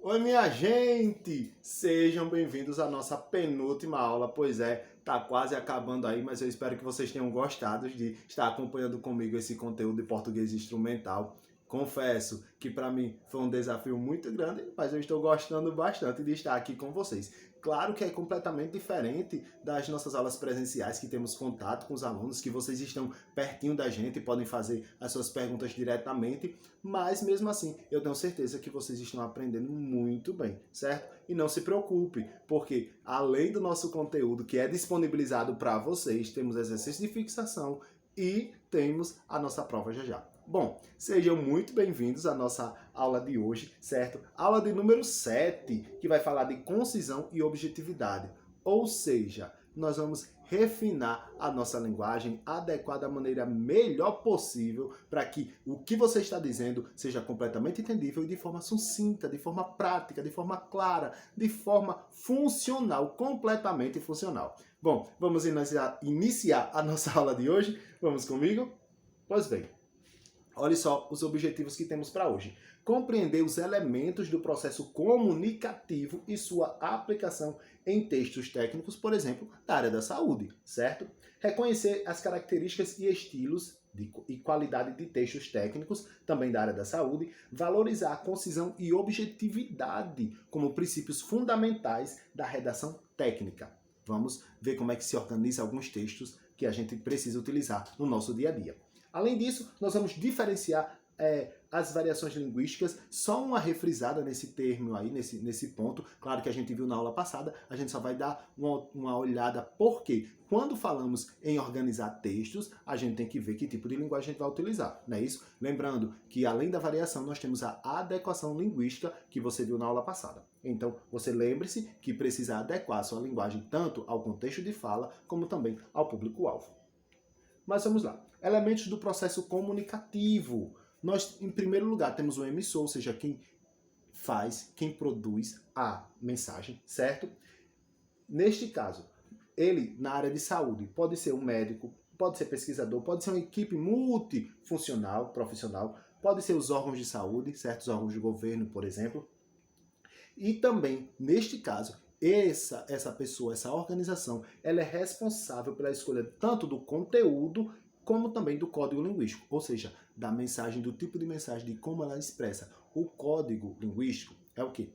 Oi, minha gente! Sejam bem-vindos à nossa penúltima aula. Pois é, tá quase acabando aí, mas eu espero que vocês tenham gostado de estar acompanhando comigo esse conteúdo de português instrumental. Confesso que para mim foi um desafio muito grande, mas eu estou gostando bastante de estar aqui com vocês. Claro que é completamente diferente das nossas aulas presenciais, que temos contato com os alunos, que vocês estão pertinho da gente e podem fazer as suas perguntas diretamente, mas mesmo assim eu tenho certeza que vocês estão aprendendo muito bem, certo? E não se preocupe, porque além do nosso conteúdo que é disponibilizado para vocês, temos exercício de fixação e temos a nossa prova já já. Bom, sejam muito bem-vindos à nossa aula de hoje, certo? Aula de número 7, que vai falar de concisão e objetividade. Ou seja, nós vamos refinar a nossa linguagem, adequar da maneira melhor possível para que o que você está dizendo seja completamente entendível e de forma sucinta, de forma prática, de forma clara, de forma funcional, completamente funcional. Bom, vamos iniciar a nossa aula de hoje? Vamos comigo? Pois bem, olha só os objetivos que temos para hoje. Compreender os elementos do processo comunicativo e sua aplicação em textos técnicos, por exemplo, da área da saúde, certo? Reconhecer as características e estilos e qualidade de textos técnicos, também da área da saúde. Valorizar a concisão e objetividade como princípios fundamentais da redação técnica. Vamos ver como é que se organiza alguns textos que a gente precisa utilizar no nosso dia a dia. Além disso, nós vamos diferenciar as variações linguísticas, só uma refrisada nesse termo aí, nesse ponto. Claro que a gente viu na aula passada, a gente só vai dar uma olhada, porque quando falamos em organizar textos, a gente tem que ver que tipo de linguagem a gente vai utilizar, não é isso? Lembrando que além da variação, nós temos a adequação linguística, que você viu na aula passada. Então, você lembre-se que precisa adequar a sua linguagem tanto ao contexto de fala, como também ao público-alvo. Mas vamos lá. Elementos do processo comunicativo. Nós, em primeiro lugar, temos o emissor, ou seja, quem faz, quem produz a mensagem, certo? Neste caso, ele, na área de saúde, pode ser um médico, pode ser pesquisador, pode ser uma equipe multifuncional, profissional, pode ser os órgãos de saúde, certos órgãos de governo, por exemplo. E também, neste caso, essa pessoa, essa organização, ela é responsável pela escolha tanto do conteúdo como também do código linguístico, ou seja, da mensagem, do tipo de mensagem, de como ela expressa. O código linguístico é o quê?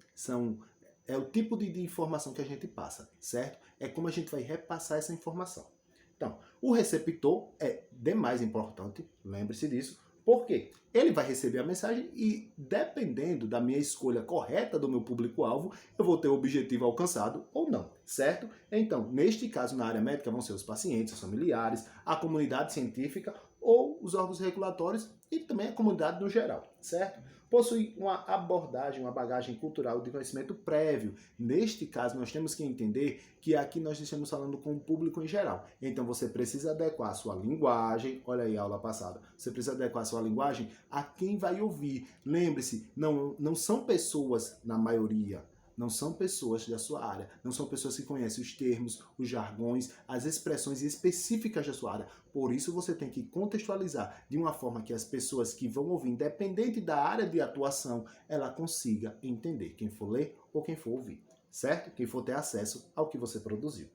É o tipo de informação que a gente passa, certo? É como a gente vai repassar essa informação. Então, o receptor é demais importante, lembre-se disso. Por quê? Ele vai receber a mensagem e, dependendo da minha escolha correta do meu público-alvo, eu vou ter o objetivo alcançado ou não, certo? Então, neste caso, na área médica, vão ser os pacientes, os familiares, a comunidade científica ou os órgãos regulatórios e também a comunidade no geral, certo? Possui uma abordagem, uma bagagem cultural de conhecimento prévio. Neste caso, nós temos que entender que aqui nós estamos falando com o público em geral. Então, você precisa adequar a sua linguagem, olha aí a aula passada, você precisa adequar a sua linguagem a quem vai ouvir. Lembre-se, não são pessoas, na maioria, não são pessoas da sua área, não são pessoas que conhecem os termos, os jargões, as expressões específicas da sua área. Por isso você tem que contextualizar de uma forma que as pessoas que vão ouvir, independente da área de atuação, ela consiga entender, quem for ler ou quem for ouvir, certo? Quem for ter acesso ao que você produziu.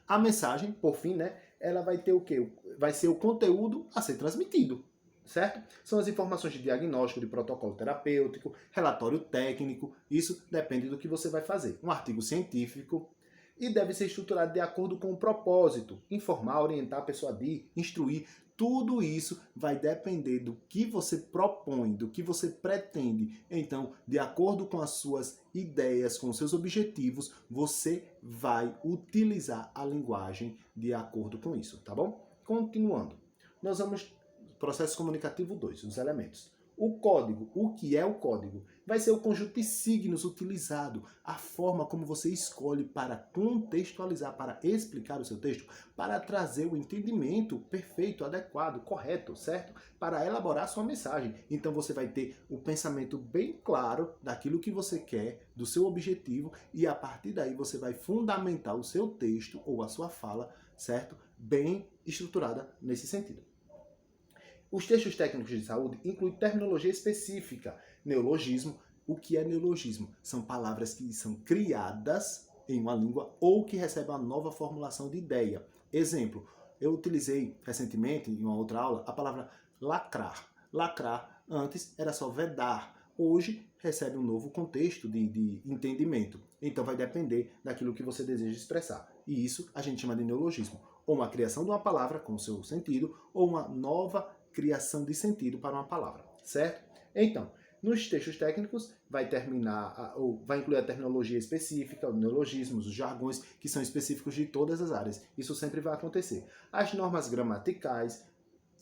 A mensagem, por fim, ela vai ter o quê? Vai ser o conteúdo a ser transmitido, certo? São as informações de diagnóstico, de protocolo terapêutico, relatório técnico, isso depende do que você vai fazer. Um artigo científico, e deve ser estruturado de acordo com o propósito, informar, orientar a pessoa a instruir. Tudo isso vai depender do que você propõe, do que você pretende. Então, de acordo com as suas ideias, com os seus objetivos, você vai utilizar a linguagem de acordo com isso, tá bom? Continuando, nós vamos processo comunicativo 2, os elementos. O código, o que é o código? Vai ser o conjunto de signos utilizado, a forma como você escolhe para contextualizar, para explicar o seu texto, para trazer o entendimento perfeito, adequado, correto, certo? Para elaborar a sua mensagem. Então você vai ter o pensamento bem claro daquilo que você quer, do seu objetivo, e a partir daí você vai fundamentar o seu texto ou a sua fala, certo? Bem estruturada nesse sentido. Os textos técnicos de saúde incluem terminologia específica, neologismo, O que é neologismo? São palavras que são criadas em uma língua ou que recebem uma nova formulação de ideia. Exemplo, eu utilizei recentemente, em uma outra aula, a palavra lacrar. Lacrar, antes, era só vedar. Hoje, recebe um novo contexto de entendimento. Então, vai depender daquilo que você deseja expressar. E isso a gente chama de neologismo. Ou uma criação de uma palavra com o seu sentido, ou uma nova criação de sentido para uma palavra, certo? Então, nos textos técnicos, vai terminar, ou vai incluir a terminologia específica, os neologismos, os jargões, que são específicos de todas as áreas. Isso sempre vai acontecer. As normas gramaticais,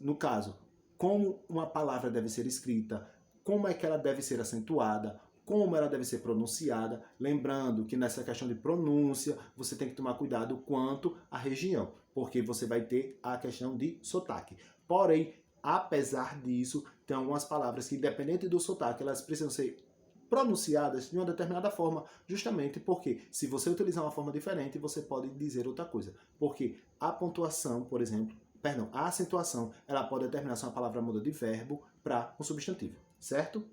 no caso, como uma palavra deve ser escrita, como é que ela deve ser acentuada, como ela deve ser pronunciada, lembrando que nessa questão de pronúncia, você tem que tomar cuidado quanto à região, porque você vai ter a questão de sotaque. Porém, apesar disso, tem algumas palavras que, independente do sotaque, elas precisam ser pronunciadas de uma determinada forma, justamente porque se você utilizar uma forma diferente, você pode dizer outra coisa. Porque a pontuação, por exemplo, a acentuação, ela pode determinar se uma palavra muda de verbo para um substantivo, certo?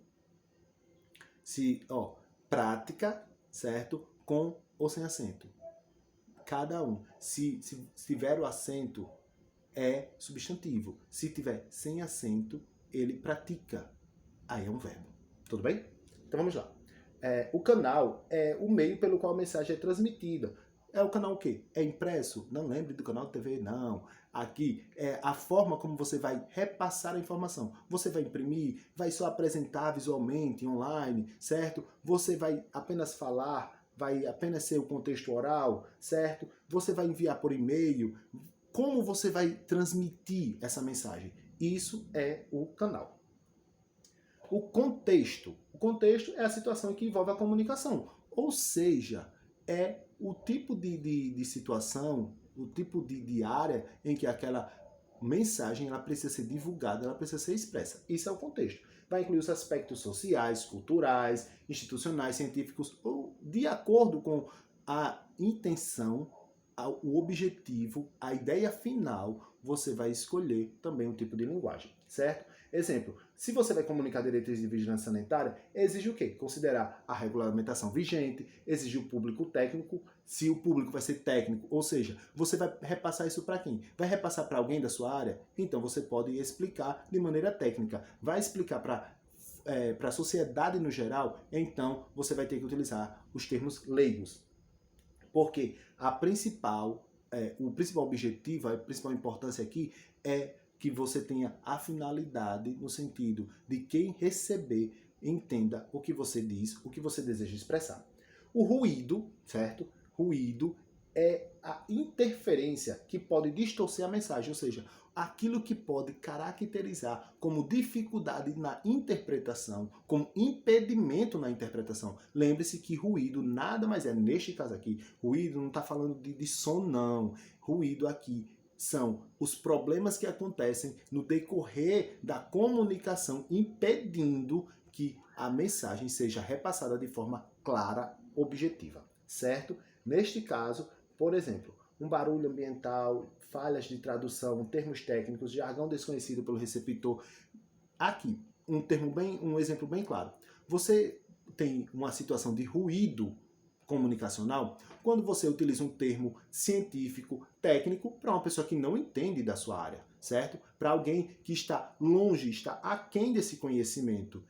Prática, certo? Com ou sem acento. Cada um. Se tiver o acento, é substantivo. Se tiver sem acento, ele pratica. Aí é um verbo. Tudo bem? Então vamos lá. O canal é o meio pelo qual a mensagem é transmitida. É o canal o quê? É impresso? Não lembre do canal de TV, não. Aqui é a forma como você vai repassar a informação. Você vai imprimir, vai só apresentar visualmente, online, certo? Você vai apenas falar, vai apenas ser o contexto oral, certo? Você vai enviar por e-mail. Como você vai transmitir essa mensagem? Isso é o canal. O contexto. O contexto é a situação em que envolve a comunicação. Ou seja, é o tipo de situação, o tipo de área em que aquela mensagem ela precisa ser divulgada, ela precisa ser expressa. Isso é o contexto. Vai incluir os aspectos sociais, culturais, institucionais, científicos, ou de acordo com a intenção, o objetivo, a ideia final, você vai escolher também o tipo de linguagem, certo? Exemplo, se você vai comunicar diretrizes de vigilância sanitária, exige o quê? Considerar a regulamentação vigente, exigir o público técnico, se o público vai ser técnico, ou seja, você vai repassar isso para quem? Vai repassar para alguém da sua área? Então você pode explicar de maneira técnica. Vai explicar para a sociedade no geral? Então você vai ter que utilizar os termos leigos. Porque o principal objetivo, a principal importância aqui é que você tenha a finalidade no sentido de quem receber entenda o que você diz, o que você deseja expressar. O ruído, certo? Ruído é a interferência que pode distorcer a mensagem, ou seja, aquilo que pode caracterizar como dificuldade na interpretação, como impedimento na interpretação. Lembre-se que ruído nada mais é, neste caso aqui, ruído não está falando de som não, ruído aqui são os problemas que acontecem no decorrer da comunicação, impedindo que a mensagem seja repassada de forma clara, objetiva, certo? Neste caso, por exemplo, um barulho ambiental, falhas de tradução, termos técnicos, jargão desconhecido pelo receptor. Aqui, um exemplo bem claro. Você tem uma situação de ruído comunicacional quando você utiliza um termo científico, técnico, para uma pessoa que não entende da sua área, certo? Para alguém que está longe, está aquém desse conhecimento.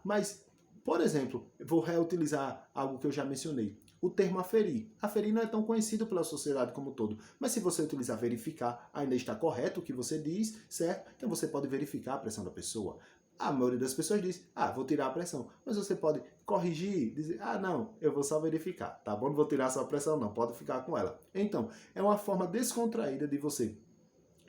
Mas, por exemplo, vou reutilizar algo que eu já mencionei. O termo aferir. Aferir não é tão conhecido pela sociedade como um todo, mas se você utilizar verificar, ainda está correto o que você diz, certo? Então você pode verificar a pressão da pessoa. A maioria das pessoas diz, vou tirar a pressão. Mas você pode corrigir, dizer, não, eu vou só verificar, tá bom? Não vou tirar só a pressão não, pode ficar com ela. Então, é uma forma descontraída de você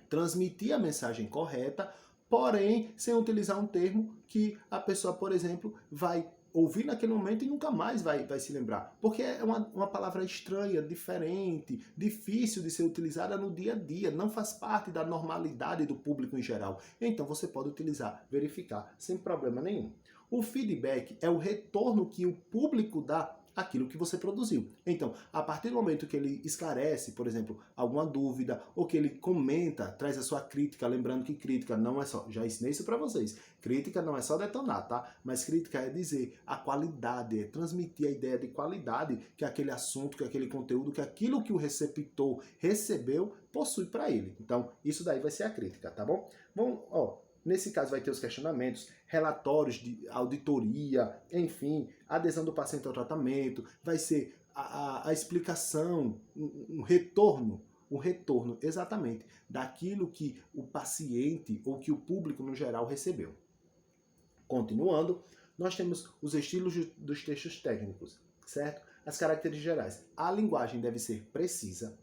transmitir a mensagem correta, porém, sem utilizar um termo que a pessoa, por exemplo, vai ouvir naquele momento e nunca mais vai se lembrar. Porque é uma palavra estranha, diferente, difícil de ser utilizada no dia a dia, não faz parte da normalidade do público em geral. Então você pode utilizar, verificar, sem problema nenhum. O feedback é o retorno que o público dá aquilo que você produziu. Então, a partir do momento que ele esclarece, por exemplo, alguma dúvida, ou que ele comenta, traz a sua crítica, lembrando que crítica não é só, já ensinei isso para vocês, crítica não é só detonar, tá? Mas crítica é dizer a qualidade, é transmitir a ideia de qualidade que aquele assunto, que aquele conteúdo, que aquilo que o receptor recebeu, possui para ele. Então, isso daí vai ser a crítica, tá bom? Bom, ó, nesse caso vai ter os questionamentos, relatórios de auditoria, enfim, adesão do paciente ao tratamento, vai ser a explicação, um retorno exatamente daquilo que o paciente ou que o público no geral recebeu. Continuando, nós temos os estilos dos textos técnicos, certo? As características gerais. A linguagem deve ser precisa,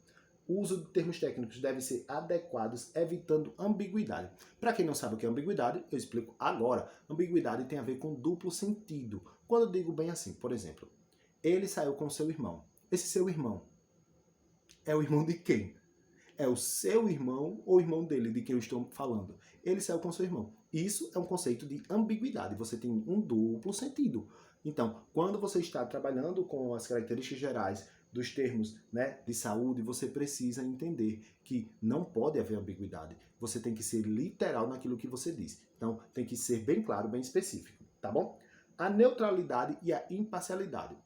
o uso de termos técnicos deve ser adequados, evitando ambiguidade. Para quem não sabe o que é ambiguidade, eu explico agora. Ambiguidade tem a ver com duplo sentido. Quando eu digo bem assim, por exemplo, ele saiu com seu irmão. Esse seu irmão é o irmão de quem? É o seu irmão ou o irmão dele, de quem eu estou falando? Ele saiu com seu irmão. Isso é um conceito de ambiguidade. Você tem um duplo sentido. Então, quando você está trabalhando com as características gerais dos termos, né, de saúde, você precisa entender que não pode haver ambiguidade. Você tem que ser literal naquilo que você diz. Então, tem que ser bem claro, bem específico, tá bom? A neutralidade e a imparcialidade.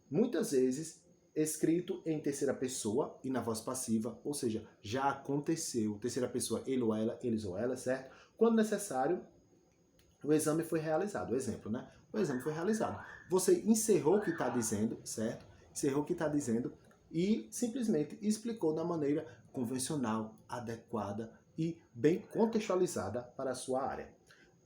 Muitas vezes escrito em terceira pessoa e na voz passiva, ou seja, já aconteceu. Terceira pessoa, ele ou ela, eles ou ela, certo? Quando necessário, o exame foi realizado. O exemplo, né? O exame foi realizado. Você encerrou o que está dizendo, certo? Encerrou o que está dizendo e simplesmente explicou da maneira convencional, adequada e bem contextualizada para a sua área.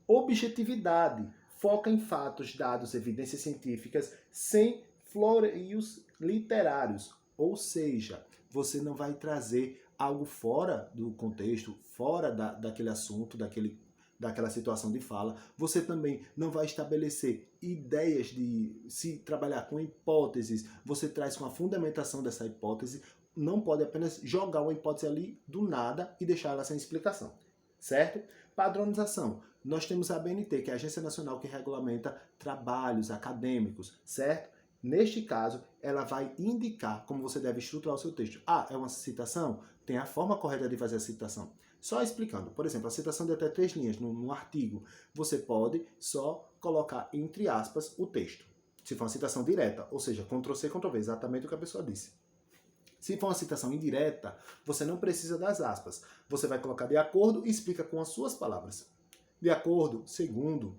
Objetividade. Foca em fatos, dados, evidências científicas, sem floreios literários. Ou seja, você não vai trazer algo fora do contexto, fora daquele assunto, daquela situação de fala. Você também não vai estabelecer ideias de se trabalhar com hipóteses. Você traz com a fundamentação dessa hipótese. Não pode apenas jogar uma hipótese ali do nada e deixar ela sem explicação. Certo? Padronização. Nós temos a ABNT, que é a Agência Nacional que regulamenta trabalhos acadêmicos, certo? Neste caso, ela vai indicar como você deve estruturar o seu texto. Ah, é uma citação? Tem a forma correta de fazer a citação. Só explicando. Por exemplo, a citação de até 3 linhas num artigo. Você pode só colocar entre aspas o texto. Se for uma citação direta, ou seja, Ctrl+C, Ctrl+V, exatamente o que a pessoa disse. Se for uma citação indireta, você não precisa das aspas. Você vai colocar de acordo e explica com as suas palavras. De acordo, segundo,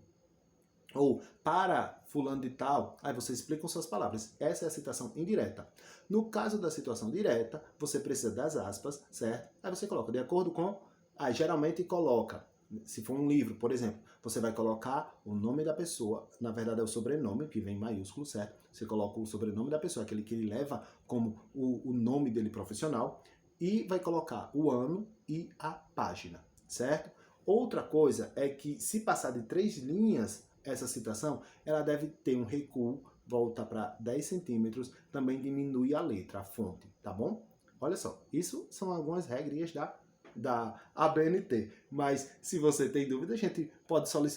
ou para fulano de tal, aí você explica com suas palavras. Essa é a citação indireta. No caso da situação direta, você precisa das aspas, certo? Aí você coloca de acordo com... Aí geralmente coloca, se for um livro, por exemplo, você vai colocar o nome da pessoa, na verdade é o sobrenome, que vem em maiúsculo, certo? Você coloca o sobrenome da pessoa, aquele que ele leva como o nome dele profissional, e vai colocar o ano e a página, certo? Outra coisa é que se passar de 3 linhas, essa citação, ela deve ter um recuo, volta para 10 centímetros, também diminui a letra, a fonte, tá bom? Olha só, isso são algumas regrinhas da ABNT, mas se você tem dúvida,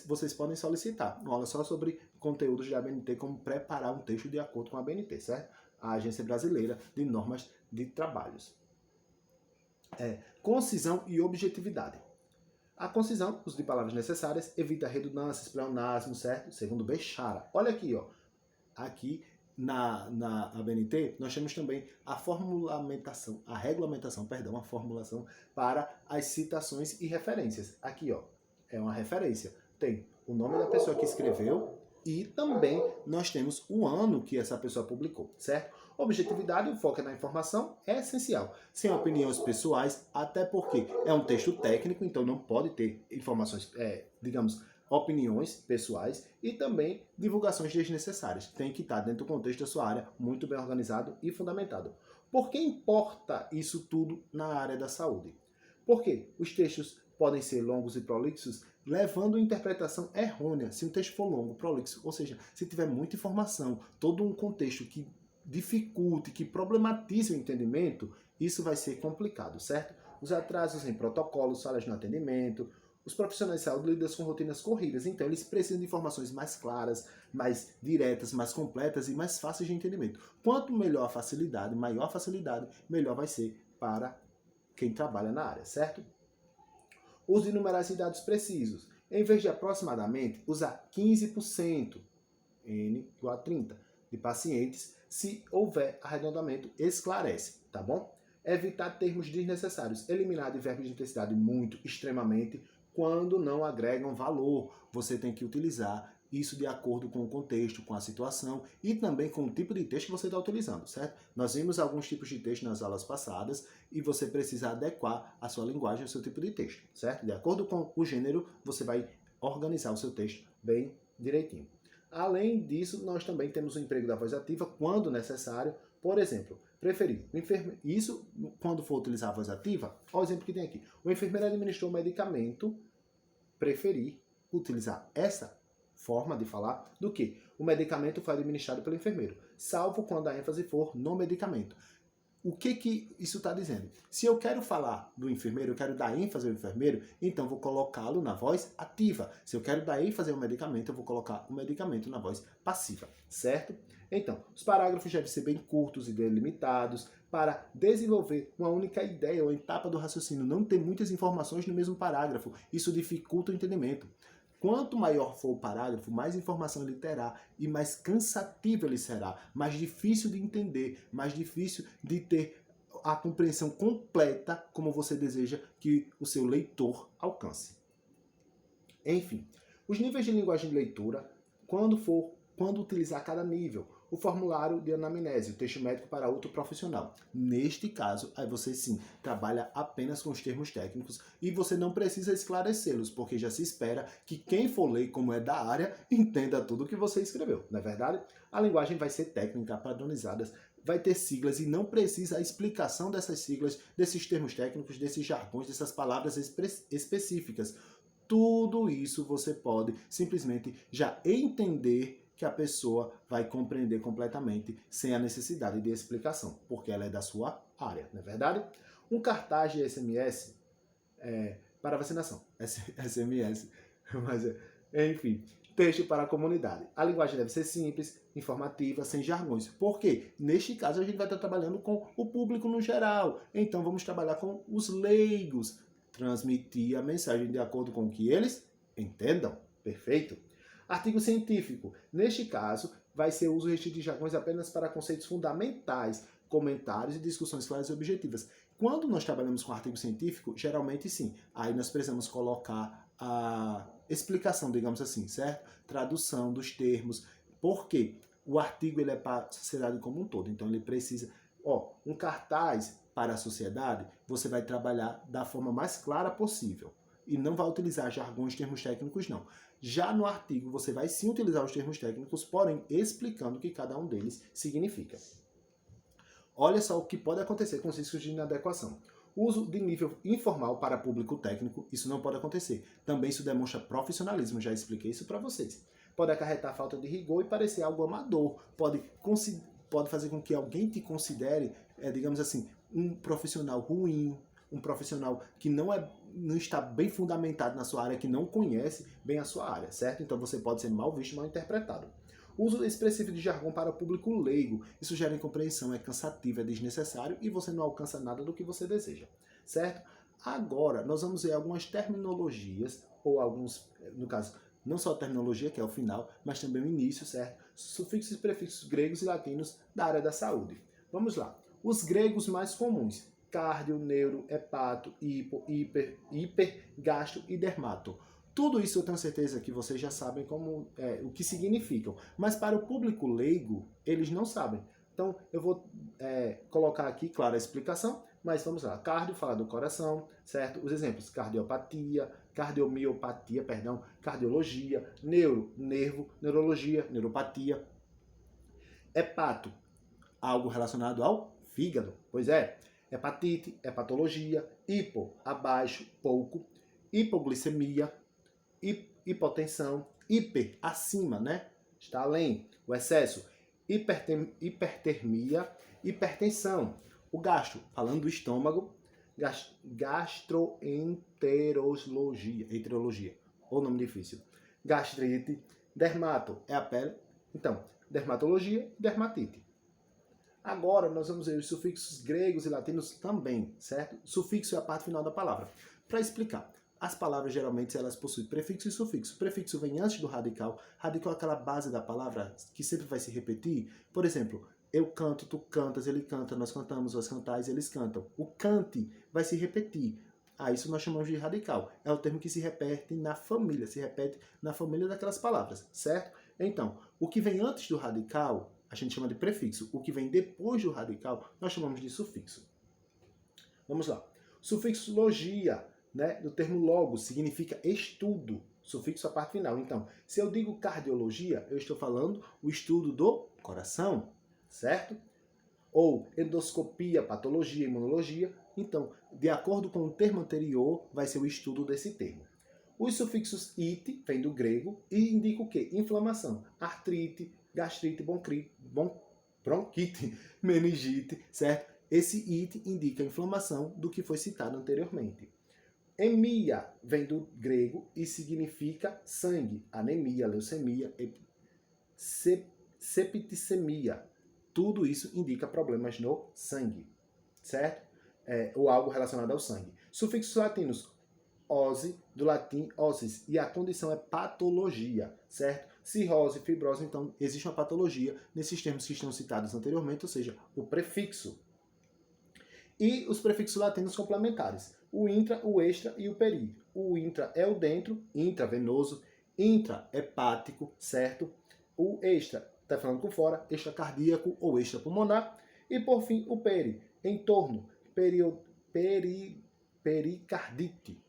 vocês podem solicitar uma aula só sobre conteúdos de ABNT, como preparar um texto de acordo com a ABNT, certo? A Agência Brasileira de Normas de Trabalhos. Concisão e objetividade. A concisão, uso de palavras necessárias, evita redundâncias, pleonasmo, certo? Segundo Bechara. Olha aqui, ó. Aqui na ABNT, nós temos também a regulamentação, a formulação para as citações e referências. Aqui, ó, é uma referência. Tem o nome da pessoa que escreveu e também nós temos o ano que essa pessoa publicou, certo? Objetividade, o foco na informação, é essencial. Sem opiniões pessoais, até porque é um texto técnico, então não pode ter informações, opiniões pessoais e também divulgações desnecessárias. Tem que estar dentro do contexto da sua área, muito bem organizado e fundamentado. Por que importa isso tudo na área da saúde? Porque os textos podem ser longos e prolixos, levando a interpretação errônea. Se um texto for longo, prolixo, ou seja, se tiver muita informação, todo um contexto que dificulte, que problematize o entendimento, isso vai ser complicado, certo? Os atrasos em protocolos, falhas no atendimento, os profissionais de saúde lidam com rotinas corridas, então eles precisam de informações mais claras, mais diretas, mais completas e mais fáceis de entendimento. Quanto melhor a facilidade, maior a facilidade, melhor vai ser para quem trabalha na área, certo? Use de numerais e dados precisos. Em vez de aproximadamente, usar 15%, N igual a 30, de pacientes, se houver arredondamento, esclarece, tá bom? Evitar termos desnecessários, eliminar de verbos de intensidade muito, extremamente, quando não agregam valor. Você tem que utilizar isso de acordo com o contexto, com a situação e também com o tipo de texto que você está utilizando, certo? Nós vimos alguns tipos de texto nas aulas passadas e você precisa adequar a sua linguagem ao seu tipo de texto, certo? De acordo com o gênero, você vai organizar o seu texto bem direitinho. Além disso, nós também temos o emprego da voz ativa quando necessário. Por exemplo, preferir. Isso quando for utilizar a voz ativa, olha o exemplo que tem aqui. O enfermeiro administrou o medicamento, preferir utilizar essa forma de falar do que o medicamento foi administrado pelo enfermeiro, salvo quando a ênfase for no medicamento. O que isso está dizendo? Se eu quero falar do enfermeiro, eu quero dar ênfase ao enfermeiro, então vou colocá-lo na voz ativa. Se eu quero dar ênfase ao medicamento, eu vou colocar o medicamento na voz passiva, certo? Então, os parágrafos devem ser bem curtos e delimitados para desenvolver uma única ideia ou etapa do raciocínio, não ter muitas informações no mesmo parágrafo. Isso dificulta o entendimento. Quanto maior for o parágrafo, mais informação ele terá e mais cansativo ele será, mais difícil de entender, mais difícil de ter a compreensão completa como você deseja que o seu leitor alcance. Enfim, os níveis de linguagem de leitura, quando utilizar cada nível, o formulário de anamnese, o texto médico para outro profissional. Neste caso, aí você sim trabalha apenas com os termos técnicos e você não precisa esclarecê-los, porque já se espera que quem for ler, como é da área, entenda tudo o que você escreveu, não é verdade? A linguagem vai ser técnica, padronizadas, vai ter siglas e não precisa a explicação dessas siglas, desses termos técnicos, desses jargões, dessas palavras específicas. Tudo isso você pode simplesmente já entender que a pessoa vai compreender completamente sem a necessidade de explicação, porque ela é da sua área, não é verdade? Um cartaz de SMS para vacinação, SMS, mas enfim, texto para a comunidade. A linguagem deve ser simples, informativa, sem jargões. Por quê? Neste caso a gente vai estar trabalhando com o público no geral, então vamos trabalhar com os leigos, transmitir a mensagem de acordo com o que eles entendam. Perfeito? Artigo científico. Neste caso, vai ser o uso restrito de jargões apenas para conceitos fundamentais, comentários e discussões claras e objetivas. Quando nós trabalhamos com artigo científico, geralmente sim. Aí nós precisamos colocar a explicação, digamos assim, certo? Tradução dos termos. Por quê? O artigo ele é para a sociedade como um todo. Então ele precisa... um cartaz para a sociedade, você vai trabalhar da forma mais clara possível. E não vai utilizar jargões, termos técnicos, não. Já no artigo, você vai sim utilizar os termos técnicos, porém explicando o que cada um deles significa. Olha só o que pode acontecer com os riscos de inadequação. Uso de nível informal para público técnico, isso não pode acontecer. Também isso demonstra profissionalismo, já expliquei isso para vocês. Pode acarretar falta de rigor e parecer algo amador. Pode fazer com que alguém te considere, digamos assim, um profissional ruim, um profissional que não está bem fundamentado na sua área, que não conhece bem a sua área, certo? Então você pode ser mal visto, mal interpretado. Uso expressivo de jargão para o público leigo. Isso gera incompreensão, é cansativo, é desnecessário e você não alcança nada do que você deseja, certo? Agora, nós vamos ver algumas terminologias, ou alguns, no caso, não só a terminologia, que é o final, mas também o início, certo? Sufixos e prefixos gregos e latinos da área da saúde. Vamos lá. Os gregos mais comuns: cardio, neuro, hepato, hipo, hiper, gastro e dermato. Tudo isso eu tenho certeza que vocês já sabem o que significam. Mas para o público leigo, eles não sabem. Então eu vou colocar aqui, claro, a explicação, mas vamos lá. Cardio, fala do coração, certo? Os exemplos: cardiopatia, cardiomiopatia, cardiologia, neuro, nervo, neurologia, neuropatia. Hepato, algo relacionado ao fígado, pois é. Hepatite, hepatologia. Hipo, abaixo, pouco. Hipoglicemia, hipotensão. Hiper, acima, né? Está além. O excesso. Hipertermia, hipertensão. O gastro, falando do estômago. Gastroenterologia, ou nome difícil. Gastrite, dermato é a pele, então, dermatologia, dermatite. Agora nós vamos ver os sufixos gregos e latinos também, certo? Sufixo é a parte final da palavra. Para explicar, as palavras geralmente elas possuem prefixo e sufixo. O prefixo vem antes do radical. Radical é aquela base da palavra que sempre vai se repetir. Por exemplo, eu canto, tu cantas, ele canta, nós cantamos, vós cantais, eles cantam. O cante vai se repetir. Isso nós chamamos de radical. É o termo que se repete na família daquelas palavras, certo? Então, o que vem antes do radical, a gente chama de prefixo. O que vem depois do radical, nós chamamos de sufixo. Vamos lá. Sufixo logia, né, do termo logos, significa estudo. Sufixo a parte final. Então, se eu digo cardiologia, eu estou falando o estudo do coração, certo? Ou endoscopia, patologia, imunologia. Então, de acordo com o termo anterior, vai ser o estudo desse termo. Os sufixos it, vem do grego, e indica o quê? Inflamação, artrite, gastrite, bronquite, meningite, certo? Esse it indica a inflamação do que foi citado anteriormente. Emia vem do grego e significa sangue, anemia, leucemia, septicemia. Tudo isso indica problemas no sangue, certo? Ou algo relacionado ao sangue. Sufixos latinos, ose, do latim ossis, e a condição é patologia, certo? Cirrose, fibrose, então existe uma patologia nesses termos que estão citados anteriormente, ou seja, o prefixo. E os prefixos latinos complementares, o intra, o extra e o peri. O intra é o dentro, intravenoso, intrahepático, certo? O extra, está falando com fora, extracardíaco ou extrapulmonar. E por fim, o peri, em torno, pericardite.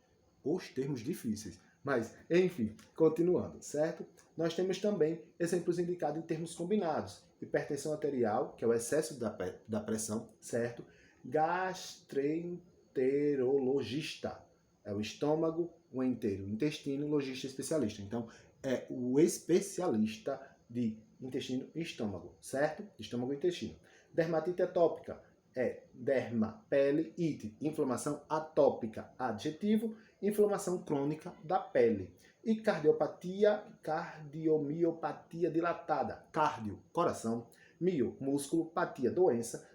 Os termos difíceis. Mas, enfim, continuando, certo? Nós temos também exemplos indicados em termos combinados. Hipertensão arterial, que é o excesso da pressão, certo? Gastroenterologista. É o estômago, o inteiro, o intestino, logista especialista. Então, é o especialista de intestino e estômago, certo? Estômago e intestino. Dermatite atópica é derma, pele, ite, inflamação atópica, adjetivo, inflamação crônica da pele. E cardiomiopatia dilatada, cardio, coração, mio, músculo, patia, doença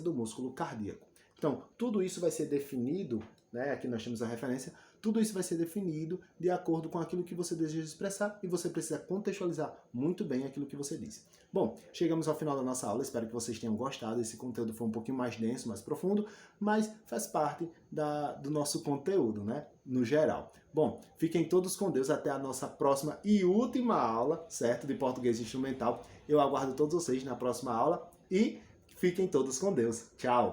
do músculo cardíaco. Então, tudo isso vai ser definido, né? Aqui nós temos a referência, tudo isso vai ser definido de acordo com aquilo que você deseja expressar e você precisa contextualizar muito bem aquilo que você disse. Bom, chegamos ao final da nossa aula, espero que vocês tenham gostado. Esse conteúdo foi um pouquinho mais denso, mais profundo, mas faz parte do nosso conteúdo, né? No geral. Bom, fiquem todos com Deus até a nossa próxima e última aula, certo? De português instrumental. Eu aguardo todos vocês na próxima aula e fiquem todos com Deus. Tchau!